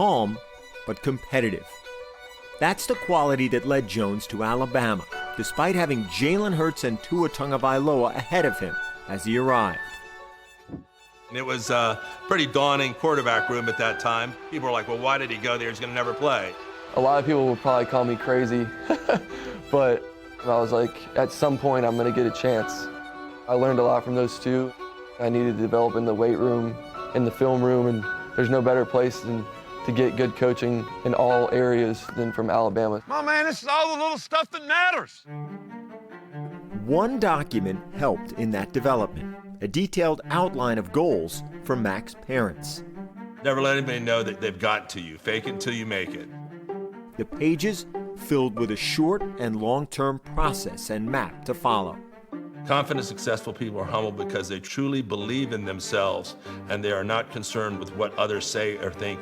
calm but competitive. That's the quality that led Jones to Alabama, despite having Jalen Hurts and Tua Tagovailoa ahead of him as he arrived. It was a pretty daunting quarterback room at that time. People were like, well, why did he go there? He's going to never play. A lot of people would probably call me crazy, but I was like, at some point I'm going to get a chance. I learned a lot from those two. I needed to develop in the weight room, in the film room, and there's no better place than to get good coaching in all areas than from Alabama. My man, this is all the little stuff that matters. One document helped in that development, a detailed outline of goals for Mac's parents. Never let anybody know that they've got to you. Fake it until you make it. The pages filled with a short and long-term process and map to follow. Confident, successful people are humble because they truly believe in themselves and they are not concerned with what others say or think.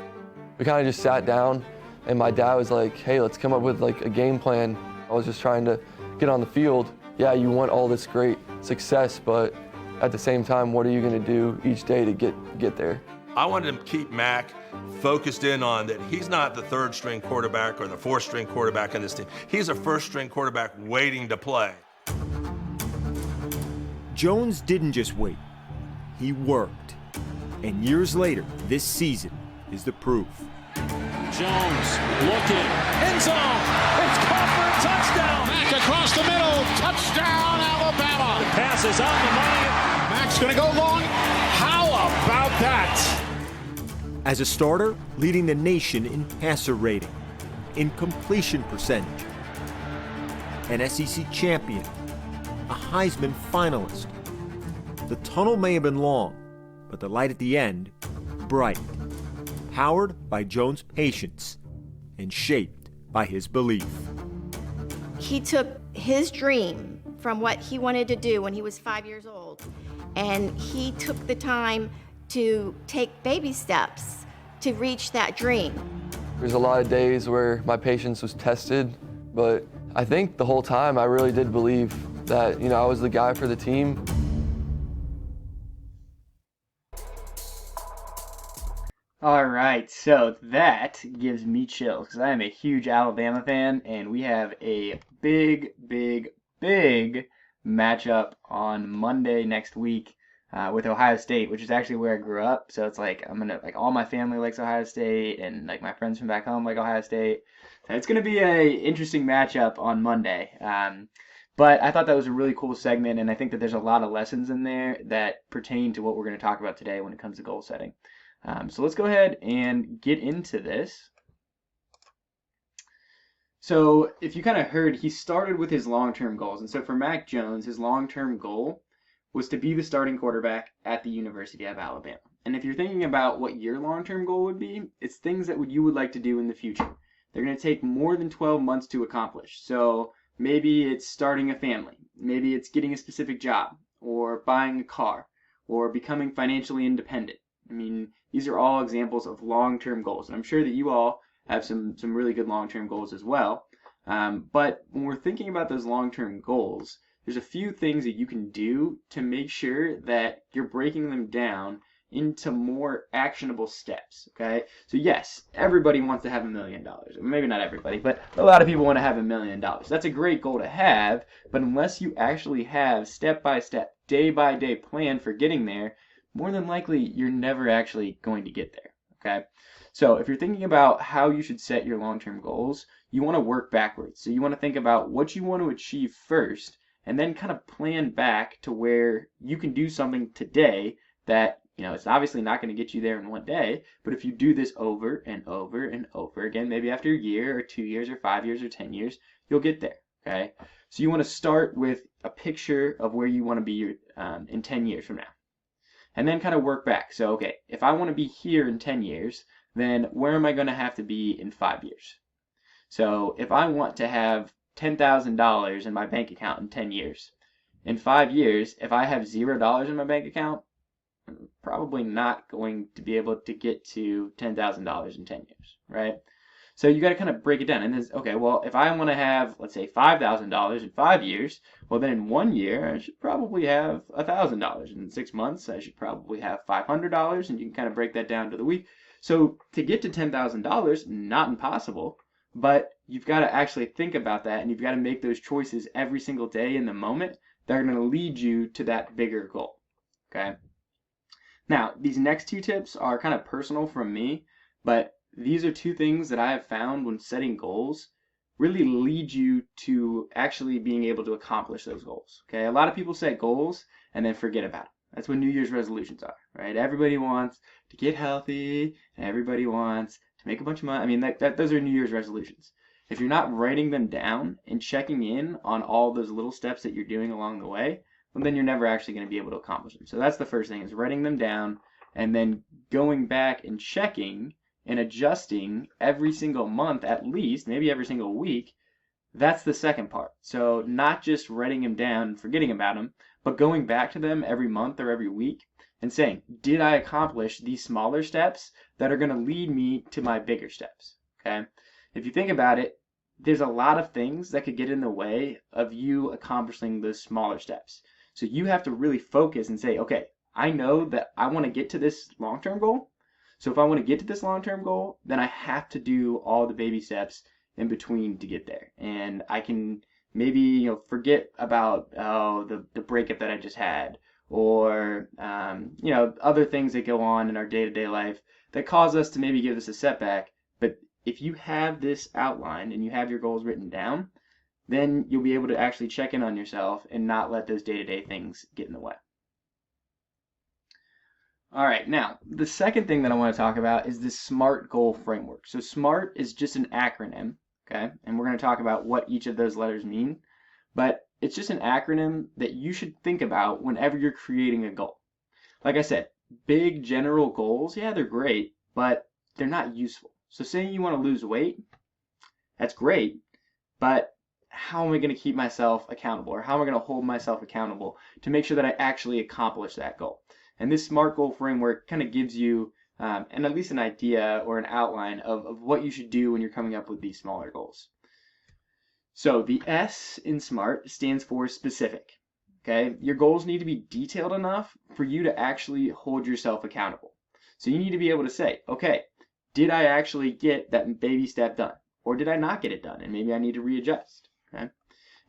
We kind of just sat down and my dad was like, hey, let's come up with like a game plan. I was just trying to get on the field. Yeah, you want all this great success, but at the same time, what are you going to do each day to get there? I wanted to keep Mac focused in on that he's not the third string quarterback or the fourth string quarterback on this team. He's a first string quarterback waiting to play. Jones didn't just wait, he worked. And years later, this season is the proof. Jones looking, end zone, it's caught for a touchdown. Mac across the middle, touchdown Alabama. The pass is on the money, Mac's gonna go long. How about that? As a starter, leading the nation in passer rating, in completion percentage, an SEC champion, a Heisman finalist. The tunnel may have been long, but the light at the end, bright, powered by Jones' patience and shaped by his belief. He took his dream from what he wanted to do when he was 5 years old, and he took the time to take baby steps to reach that dream. There's a lot of days where my patience was tested, but I think the whole time I really did believe that, I was the guy for the team. All right, so that gives me chills because I am a huge Alabama fan, and we have a big matchup on Monday next week with Ohio State, which is actually where I grew up. So it's like all my family likes Ohio State, and like my friends from back home like Ohio State. So it's gonna be a interesting matchup on Monday. But I thought that was a really cool segment, and I think that there's a lot of lessons in there that pertain to what we're going to talk about today when it comes to goal setting. So let's go ahead and get into this. So if you kind of heard, he started with his long-term goals. And so for Mac Jones, his long-term goal was to be the starting quarterback at the University of Alabama. And if you're thinking about what your long-term goal would be, it's things that you would like to do in the future. They're going to take more than 12 months to accomplish. So maybe it's starting a family. Maybe it's getting a specific job or buying a car or becoming financially independent. I mean, these are all examples of long-term goals. And I'm sure that you all have some really good long-term goals as well. But when we're thinking about those long-term goals, there's a few things that you can do to make sure that you're breaking them down into more actionable steps, okay? So yes, everybody wants to have $1 million. Maybe not everybody, but a lot of people want to have $1 million. That's a great goal to have, but unless you actually have step-by-step, day-by-day plan for getting there, more than likely you're never actually going to get there, okay? So if you're thinking about how you should set your long-term goals, you want to work backwards. So you want to think about what you want to achieve first, and then kind of plan back to where you can do something today that, it's obviously not going to get you there in one day, but if you do this over and over and over again, maybe after a year or 2 years or 5 years or 10 years, you'll get there, okay? So you want to start with a picture of where you want to be in 10 years from now, and then kind of work back. So, okay, if I want to be here in 10 years, then where am I going to have to be in 5 years? So if I want to have $10,000 in my bank account in 10 years, in 5 years, if I have $0 in my bank account, I'm probably not going to be able to get to $10,000 in 10 years, right? So you got to kind of break it down. And then, okay, well, if I want to have, let's say, $5,000 in 5 years, well, then in 1 year, I should probably have $1,000. In 6 months, I should probably have $500, and you can kind of break that down to the week. So to get to $10,000, not impossible, but you've got to actually think about that, and you've got to make those choices every single day in the moment that are going to lead you to that bigger goal. Okay. Now, these next two tips are kind of personal from me, but these are two things that I have found when setting goals really lead you to actually being able to accomplish those goals. Okay. A lot of people set goals and then forget about it. That's what New Year's resolutions are, right? Everybody wants to get healthy, and everybody wants to make a bunch of money. I mean, those are New Year's resolutions. If you're not writing them down and checking in on all those little steps that you're doing along the way, well, then you're never actually going to be able to accomplish them. So that's the first thing, is writing them down and then going back and checking and adjusting every single month, at least, maybe every single week. That's the second part. So not just writing them down and forgetting about them, but going back to them every month or every week and saying, did I accomplish these smaller steps that are going to lead me to my bigger steps? Okay. If you think about it, there's a lot of things that could get in the way of you accomplishing those smaller steps. So you have to really focus and say, okay, I know that I want to get to this long-term goal. So if I want to get to this long-term goal, then I have to do all the baby steps in between to get there. And I can maybe forget about the breakup that I just had, or other things that go on in our day-to-day life that cause us to maybe give us a setback. But if you have this outlined and you have your goals written down, then you'll be able to actually check in on yourself and not let those day-to-day things get in the way. All right, now, the second thing that I want to talk about is the SMART goal framework. So SMART is just an acronym, okay? And we're going to talk about what each of those letters mean. But it's just an acronym that you should think about whenever you're creating a goal. Like I said, big general goals, yeah, they're great, but they're not useful. So saying you want to lose weight, that's great, but how am I going to keep myself accountable, or how am I going to hold myself accountable to make sure that I actually accomplish that goal? And this SMART goal framework kind of gives you and at least an idea or an outline of what you should do when you're coming up with these smaller goals. So the S in SMART stands for specific. Okay, your goals need to be detailed enough for you to actually hold yourself accountable. So you need to be able to say, okay, did I actually get that baby step done? Or did I not get it done? And maybe I need to readjust. Okay?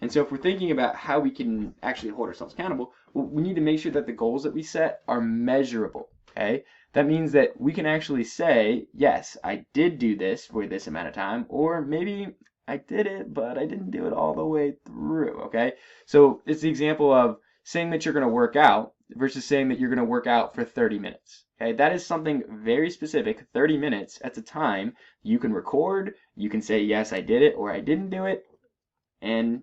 And so if we're thinking about how we can actually hold ourselves accountable, well, we need to make sure that the goals that we set are measurable. Okay? That means that we can actually say, yes, I did do this for this amount of time, or maybe I did it, but I didn't do it all the way through. Okay? So it's the example of saying that you're going to work out versus saying that you're going to work out for 30 minutes. Okay? That is something very specific. 30 minutes at a time. You can record, you can say, yes, I did it, or I didn't do it, and,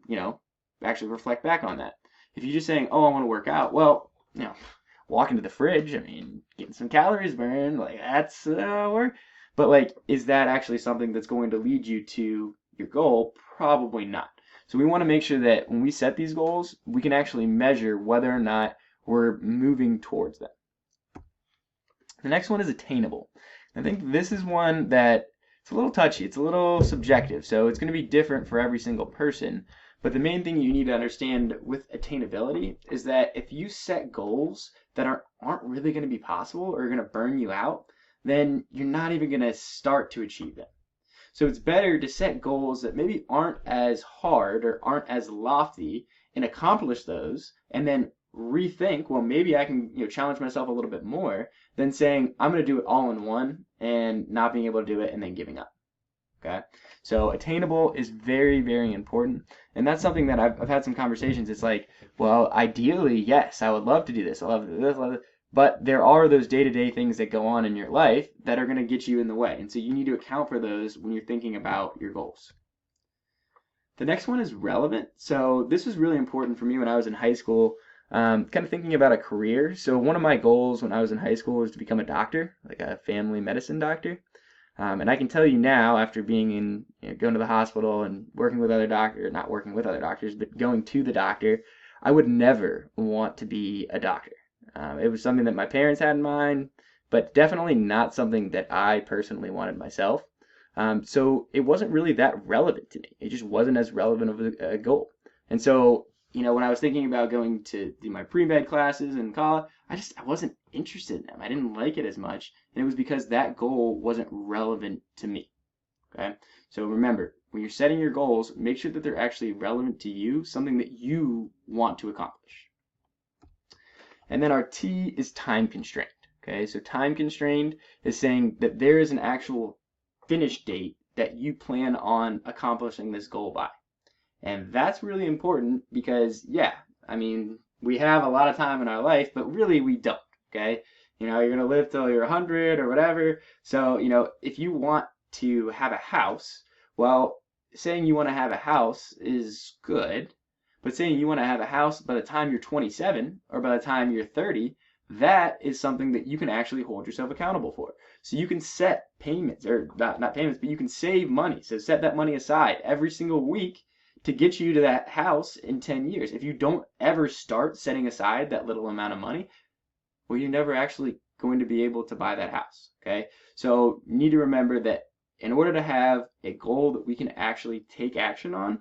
actually reflect back on that. If you're just saying, oh, I want to work out, well, walking to the fridge, getting some calories burned, that's work. But, is that actually something that's going to lead you to your goal? Probably not. So we want to make sure that when we set these goals, we can actually measure whether or not we're moving towards them. The next one is attainable. I think this is one that it's a little touchy. It's a little subjective. So it's going to be different for every single person. But the main thing you need to understand with attainability is that if you set goals that aren't really going to be possible or are going to burn you out, then you're not even going to start to achieve them. So it's better to set goals that maybe aren't as hard or aren't as lofty and accomplish those, and then rethink, well, maybe I can challenge myself a little bit more, than saying I'm going to do it all in one and not being able to do it and then giving up. Okay, so attainable is very, very important, and that's something that I've had some conversations. It's like, well, ideally, yes, I would love to do this. I love to do this, but there are those day-to-day things that go on in your life that are going to get you in the way, and so you need to account for those when you're thinking about your goals. The next one is relevant. So this was really important for me when I was in high school, kind of thinking about a career. So one of my goals when I was in high school was to become a doctor, like a family medicine doctor. And I can tell you now, after being going to the hospital and working with other doctors, not working with other doctors, but going to the doctor, I would never want to be a doctor. It was something that my parents had in mind, but definitely not something that I personally wanted myself. So it wasn't really that relevant to me. It just wasn't as relevant of a goal. And so when I was thinking about going to do my pre-med classes in college, I wasn't interested in them. I didn't like it as much, and it was because that goal wasn't relevant to me. Okay, so remember, when you're setting your goals, make sure that they're actually relevant to you, something that you want to accomplish. And then our T is time constrained. Okay, so time constrained is saying that there is an actual finish date that you plan on accomplishing this goal by. And that's really important because, we have a lot of time in our life, but really we don't, okay? You're going to live till you're 100 or whatever. So, if you want to have a house, well, saying you want to have a house is good, but saying you want to have a house by the time you're 27 or by the time you're 30, that is something that you can actually hold yourself accountable for. So you can set payments, or not payments, but you can save money. So set that money aside every single week to get you to that house in 10 years. If you don't ever start setting aside that little amount of money, well, you're never actually going to be able to buy that house, okay? So you need to remember that in order to have a goal that we can actually take action on,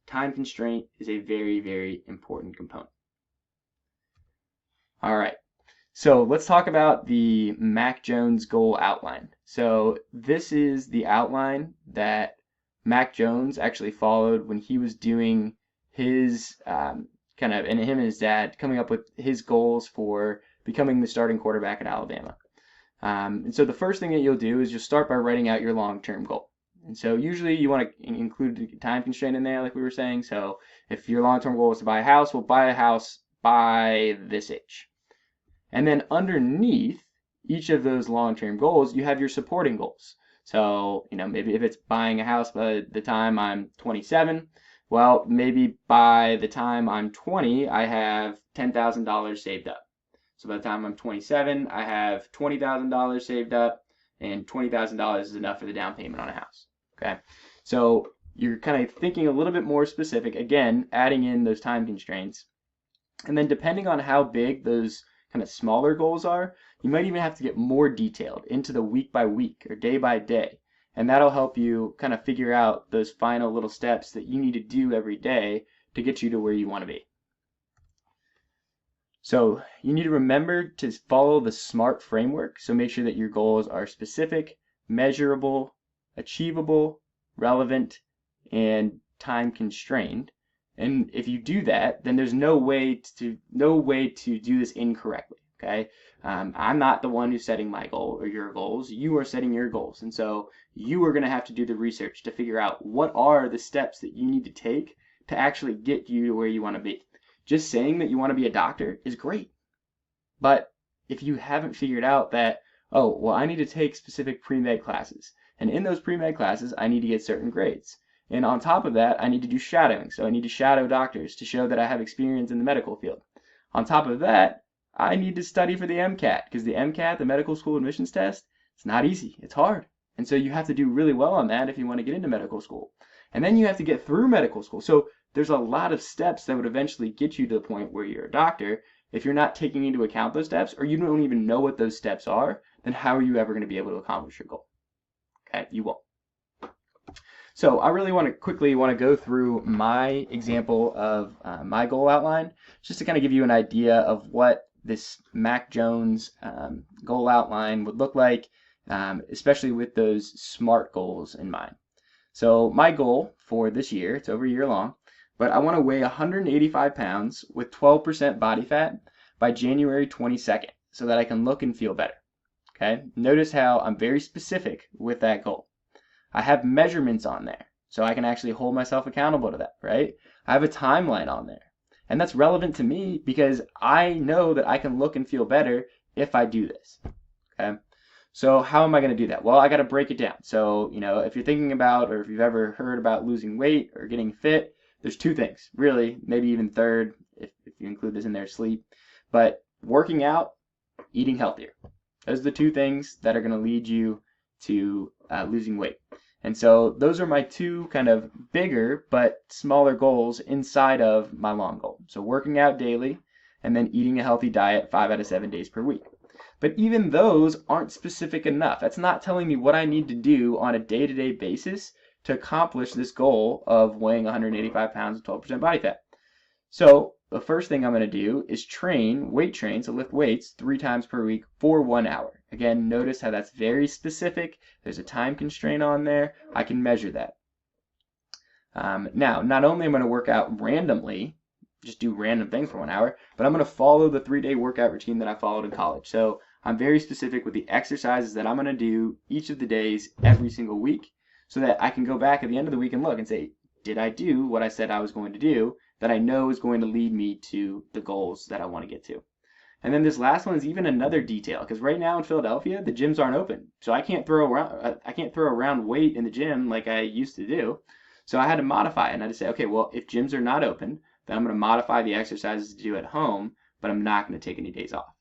time constraint is a very, very important component. All right, so let's talk about the Mac Jones goal outline. So this is the outline that Mac Jones actually followed when he was doing his and him and his dad coming up with his goals for becoming the starting quarterback at Alabama. And so the first thing that you'll do is just start by writing out your long-term goal. And so usually you want to include a time constraint in there, like we were saying. So if your long-term goal is to buy a house, well, buy a house by this age. And then underneath each of those long-term goals, you have your supporting goals. So, maybe if it's buying a house by the time I'm 27, well, maybe by the time I'm 20, I have $10,000 saved up. So by the time I'm 27, I have $20,000 saved up, and $20,000 is enough for the down payment on a house. Okay, so you're kind of thinking a little bit more specific, again, adding in those time constraints. And then depending on how big those kind of smaller goals are, you might even have to get more detailed into the week by week or day by day. And that'll help you kind of figure out those final little steps that you need to do every day to get you to where you want to be. So you need to remember to follow the SMART framework. So make sure that your goals are specific, measurable, achievable, relevant, and time constrained. And if you do that, then there's no way to do this incorrectly. Okay, I'm not the one who's setting my goal or your goals. You are setting your goals, and so you are going to have to do the research to figure out what are the steps that you need to take to actually get you to where you want to be. Just saying that you want to be a doctor is great, but if you haven't figured out that, oh, well, I need to take specific pre-med classes, and in those pre-med classes, I need to get certain grades. And on top of that, I need to do shadowing. So I need to shadow doctors to show that I have experience in the medical field. On top of that, I need to study for the MCAT, because the MCAT, the medical school admissions test, it's not easy. It's hard. And so you have to do really well on that if you want to get into medical school. And then you have to get through medical school. So there's a lot of steps that would eventually get you to the point where you're a doctor. If you're not taking into account those steps, or you don't even know what those steps are, then how are you ever going to be able to accomplish your goal? Okay, you won't. So I really quickly want to go through my example of my goal outline, just to kind of give you an idea of what this Mac Jones goal outline would look like, especially with those SMART goals in mind. So my goal for this year, it's over a year long, but I want to weigh 185 pounds with 12% body fat by January 22nd so that I can look and feel better. Okay, notice how I'm very specific with that goal. I have measurements on there, so I can actually hold myself accountable to that, right? I have a timeline on there, and that's relevant to me because I know that I can look and feel better if I do this, okay? So how am I going to do that? Well, I got to break it down. So, if you're thinking about, or if you've ever heard about losing weight or getting fit, there's two things, really, maybe even third, if you include this in there, sleep, but working out, eating healthier. Those are the two things that are going to lead you to losing weight. And so those are my two kind of bigger but smaller goals inside of my long goal. So working out daily and then eating a healthy diet 5 out of 7 days per week. But even those aren't specific enough. That's not telling me what I need to do on a day-to-day basis to accomplish this goal of weighing 185 pounds with 12% body fat. So the first thing I'm going to do is weight train, so lift weights 3 times per week for 1 hour. Again, notice how that's very specific. There's a time constraint on there. I can measure that. Now, not only am I going to work out randomly, just do random things for 1 hour, but I'm going to follow the 3-day workout routine that I followed in college. So I'm very specific with the exercises that I'm going to do each of the days every single week so that I can go back at the end of the week and look and say, did I do what I said I was going to do that I know is going to lead me to the goals that I want to get to? And then this last one is even another detail, because right now in Philadelphia, the gyms aren't open. So I can't throw around weight in the gym like I used to do. So I had to modify it, and I had to say, okay, well, if gyms are not open, then I'm going to modify the exercises to do at home, but I'm not going to take any days off.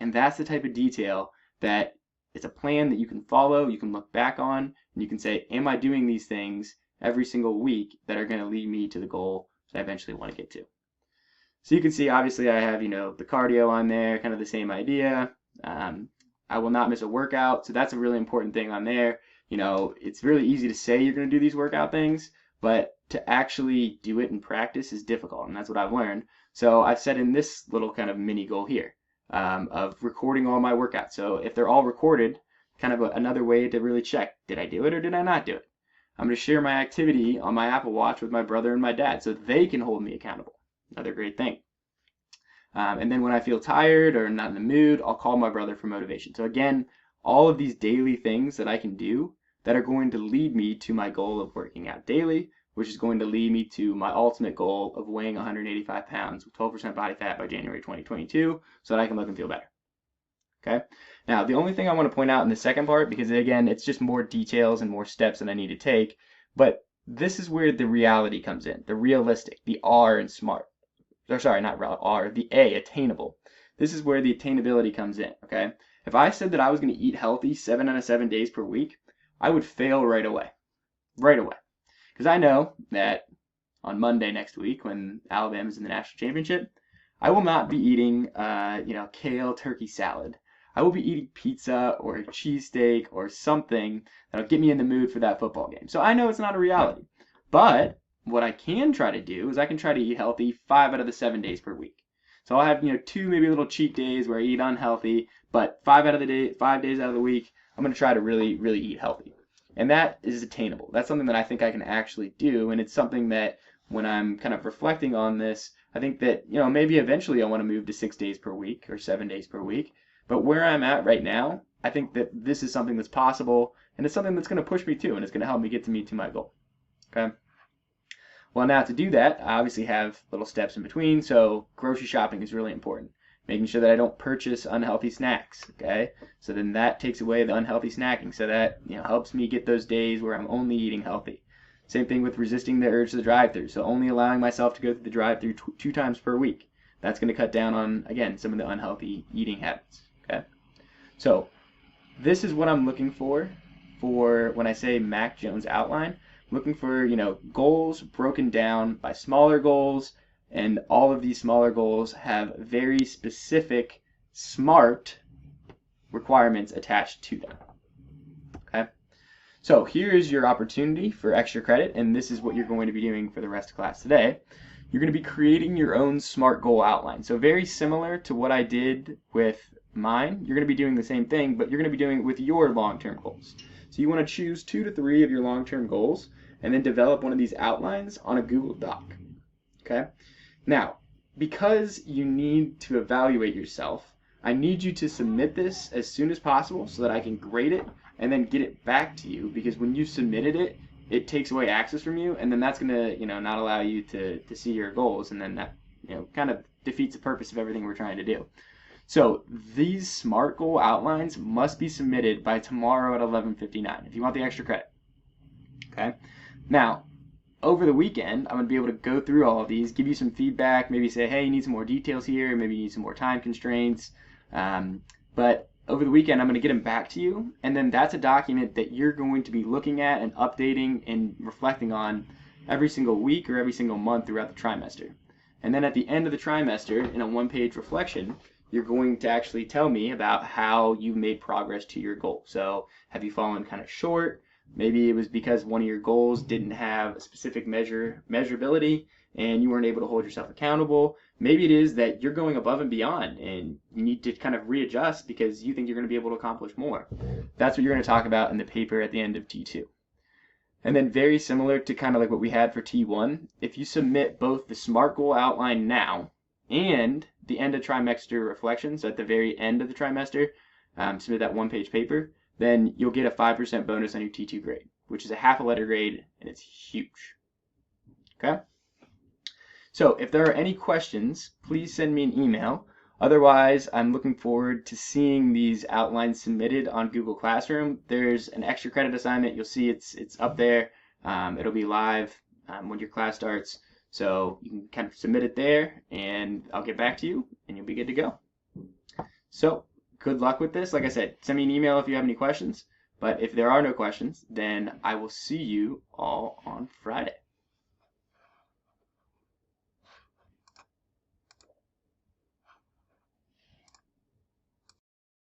And that's the type of detail that it's a plan that you can follow, you can look back on, and you can say, am I doing these things every single week that are going to lead me to the goal that I eventually want to get to? So you can see, obviously, I have, the cardio on there, kind of the same idea. I will not miss a workout, so that's a really important thing on there. It's really easy to say you're going to do these workout things, but to actually do it in practice is difficult, and that's what I've learned. So I've set in this little kind of mini goal here of recording all my workouts. So if they're all recorded, kind of another way to really check, did I do it or did I not do it? I'm going to share my activity on my Apple Watch with my brother and my dad so they can hold me accountable. Another great thing. And then when I feel tired or not in the mood, I'll call my brother for motivation. So again, all of these daily things that I can do that are going to lead me to my goal of working out daily, which is going to lead me to my ultimate goal of weighing 185 pounds with 12% body fat by January 2022 so that I can look and feel better. Okay? Now, the only thing I want to point out in the second part, because again, it's just more details and more steps that I need to take, but this is where the reality comes in, the realistic, the R in SMART. Or sorry, not R, the A, attainable. This is where the attainability comes in, okay? If I said that I was going to eat healthy 7 out of 7 days per week, I would fail right away. Right away. Because I know that on Monday next week, when Alabama's in the national championship, I will not be eating, kale turkey salad. I will be eating pizza or a cheesesteak or something that'll get me in the mood for that football game. So I know it's not a reality. But what I can try to do is I can try to eat healthy 5 out of the 7 days per week. So I'll have, 2 maybe little cheat days where I eat unhealthy, but 5 days out of the week, I'm going to try to really, really eat healthy. And that is attainable. That's something that I think I can actually do, and it's something that when I'm kind of reflecting on this, I think that, maybe eventually I want to move to 6 days per week or 7 days per week. But where I'm at right now, I think that this is something that's possible, and it's something that's going to push me too, and it's going to help me get to my goal. Okay? Well, now to do that, I obviously have little steps in between, so grocery shopping is really important. Making sure that I don't purchase unhealthy snacks, okay? So then that takes away the unhealthy snacking, so that helps me get those days where I'm only eating healthy. Same thing with resisting the urge to the drive-thru, so only allowing myself to go through the drive-thru 2 times per week. That's going to cut down on, again, some of the unhealthy eating habits, okay? So this is what I'm looking for when I say Mac Jones outline. Looking for, goals broken down by smaller goals, and all of these smaller goals have very specific SMART requirements attached to them. Okay? So here's your opportunity for extra credit, and this is what you're going to be doing for the rest of class today. You're going to be creating your own SMART goal outline. So very similar to what I did with mine, you're going to be doing the same thing, but you're going to be doing it with your long-term goals. So you want to choose 2 to 3 of your long-term goals, and then develop one of these outlines on a Google Doc. Okay? Now, because you need to evaluate yourself, I need you to submit this as soon as possible so that I can grade it and then get it back to you, because when you submitted it, it takes away access from you, and then that's going to, not allow you to see your goals, and then that, kind of defeats the purpose of everything we're trying to do. So these SMART goal outlines must be submitted by tomorrow at 11:59 if you want the extra credit. Okay? Now, over the weekend, I'm going to be able to go through all of these, give you some feedback, maybe say, hey, you need some more details here, maybe you need some more time constraints. But over the weekend, I'm going to get them back to you, and then that's a document that you're going to be looking at and updating and reflecting on every single week or every single month throughout the trimester. And then at the end of the trimester, in a 1-page reflection, you're going to actually tell me about how you made progress to your goal. So have you fallen kind of short? Maybe it was because one of your goals didn't have a specific measurability and you weren't able to hold yourself accountable. Maybe it is that you're going above and beyond and you need to kind of readjust because you think you're going to be able to accomplish more. That's what you're going to talk about in the paper at the end of T2. And then very similar to kind of like what we had for T1, if you submit both the SMART goal outline now and the end of trimester reflection, so at the very end of the trimester, submit that one-page paper, then you'll get a 5% bonus on your T2 grade, which is a half a letter grade, and it's huge. Okay? So if there are any questions, please send me an email. Otherwise, I'm looking forward to seeing these outlines submitted on Google Classroom. There's an extra credit assignment. You'll see it's up there. It'll be live when your class starts. So you can kind of submit it there, and I'll get back to you, and you'll be good to go. So good luck with this. Like I said, send me an email if you have any questions. But if there are no questions, then I will see you all on Friday.